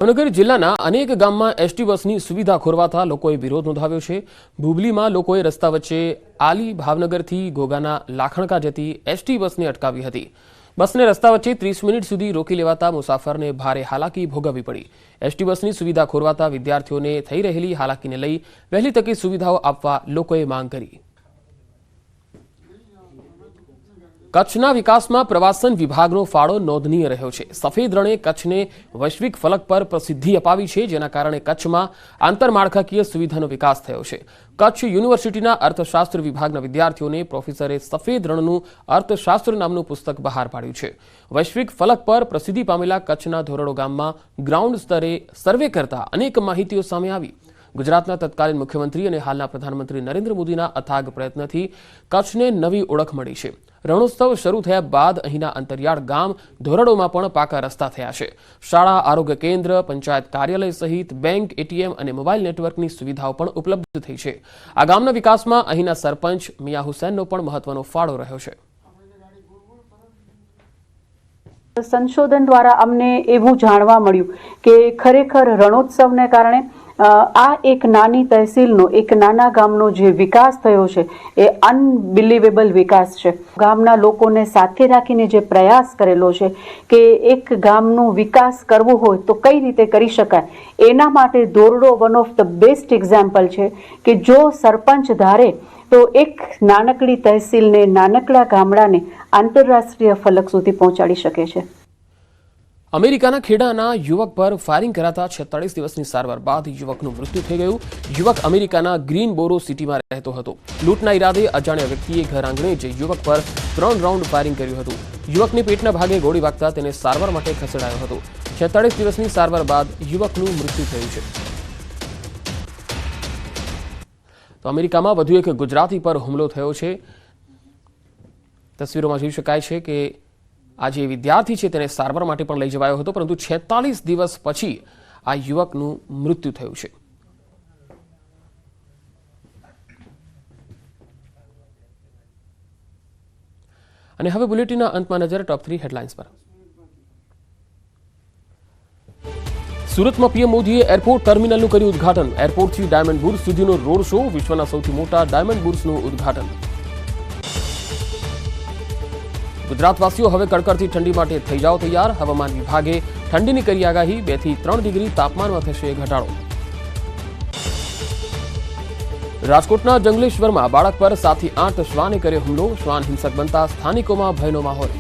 ભાવનગર જિલ્લાના અનેક ગામમાં એસટી બસની સુવિધા ખોરવાતા લોકોએ વિરોધ નોંધાવ્યો છે। ભૂબલીમાં લોકોએ રસ્તા વચ્ચે આલી ભાવનગરથી ઘોઘાના લાખણકા જતી એસટી બસને અટકાવી હતી। બસને રસ્તા વચ્ચે 30 મિનિટ સુધી રોકી લેવાતા મુસાફરને ભારે હાલાકી ભોગવવી પડી। એસટી બસની સુવિધા ખોરવાતા વિદ્યાર્થીઓને થઈ રહેલી હાલાકીને લઈ વહેલી તકે સુવિધાઓ આપવા લોકોએ માંગ કરી। કચ્છના વિકાસમાં પ્રવાસન વિભાગનો ફાળો નોંધનીય રહ્યો છે। સફેદ રણે કચ્છને વૈશ્વિક ફલક પર પ્રસિદ્ધિ અપાવી છે, જેના કારણે કચ્છમાં આંતરમાળખાકીય સુવિધાનો વિકાસ થયો છે। કચ્છ યુનિવર્સિટીના અર્થશાસ્ત્ર વિભાગના વિદ્યાર્થીઓને પ્રોફેસરે સફેદ રણનું અર્થશાસ્ત્ર નામનું પુસ્તક બહાર પાડ્યું છે। વૈશ્વિક ફલક પર પ્રસિદ્ધિ પામેલા કચ્છના ધોરડો ગામમાં ગ્રાઉન્ડ સ્તરે સર્વે કરતા અનેક માહિતીઓ સામે આવી। ગુજરાતના તત્કાલીન મુખ્યમંત્રી અને હાલના પ્રધાનમંત્રી નરેન્દ્ર મોદીના અથાગ પ્રયત્નથી કચ્છને નવી ઓળખ મળી છે। રણોત્સવ શરૂ થયા બાદ અહીંના અંતરિયાળ ગામ ધોરડોમાં પણ પાકા રસ્તા થયા છે। શાળા, આરોગ્ય કેન્દ્ર, પંચાયત કાર્યાલય સહિત બેંક, એટીએમ અને મોબાઈલ નેટવર્કની સુવિધાઓ પણ ઉપલબ્ધ થઈ છે। આ ગામના વિકાસમાં અહીંના સરપંચ મિયા હુસૈનનો પણ મહત્વનો ફાળો રહ્યો છે। સંશોધન દ્વારા અમને એવું જાણવા મળ્યું કે ખરેખર રણોત્સવને કારણે આ એક નાની તહેસીલનો, એક નાના ગામનો જે વિકાસ થયો છે એ અનબિલીવેબલ વિકાસ છે। ગામના લોકોને સાથે રાખીને જે પ્રયાસ કરેલો છે કે એક ગામનો વિકાસ કરવો હોય તો કઈ રીતે કરી શકાય, એના માટે Dhordo one of the best example છે કે જો સરપંચ ધારે તો એક નાનકડી તહેસીલને, નાનકડા ગામડાને આંતરરાષ્ટ્રીય ફલક સુધી પહોંચાડી શકે છે। અમેરિકાના ખેડાના યુવક પર ફાયરિંગ કરાતા 46 દિવસની સારવાર બાદ યુવકનું મૃત્યુ થઈ ગયું। યુવક અમેરિકાના ગ્રીનબોરો સિટીમાં રહેતો હતો। લૂંટના ઈરાદે અજાણ્યા વ્યક્તિએ ઘર આંગણે જ યુવક પર 3 રાઉન્ડ ફાયરિંગ કર્યું હતું। યુવકને પેટના ભાગે ગોળી વાગતા તેને સારવાર માટે ખસેડાયો હતો। 46 દિવસની સારવાર બાદ યુવકનું મૃત્યુ થયું છે। તો અમેરિકામાં વધુ એક ગુજરાતી પર હુમલો થયો છે। તસવીરોમાં જોઈ શકાય છે કે આ જે વિદ્યાર્થી છે તેને સારવાર માટે પણ લઈ જવાયો હતો, પરંતુ 46 દિવસ પછી આ યુવકનું મૃત્યુ થયું છે। અને હવે બુલેટિનના અંતમાં નજર ટોપ 3 હેડલાઇન્સ પર। સુરતમાં પીએમ મોદીએ એરપોર્ટ ટર્મિનલનું કર્યું ઉદઘાટન। એરપોર્ટથી ડાયમંડ બુર્સ સુધીનો રોડ શો, વિશ્વના સૌથી મોટા ડાયમંડ બુર્સનું ઉદઘાટન। ગુજરાતવાસીઓ હવે કડકડતી ઠંડી માટે થઈ જાઓ તૈયાર। હવામાન વિભાગે ઠંડીની કરી આગાહી, 2 થી 3 ડિગ્રી તાપમાનમાં થશે ઘટાડો। રાજકોટના જંગલેશ્વરમાં બાળક પર 7 થી 8 શ્વાને કર્યો હુમલો। શ્વાન હિંસક બનતા સ્થાનિકોમાં ભયનો માહોલ।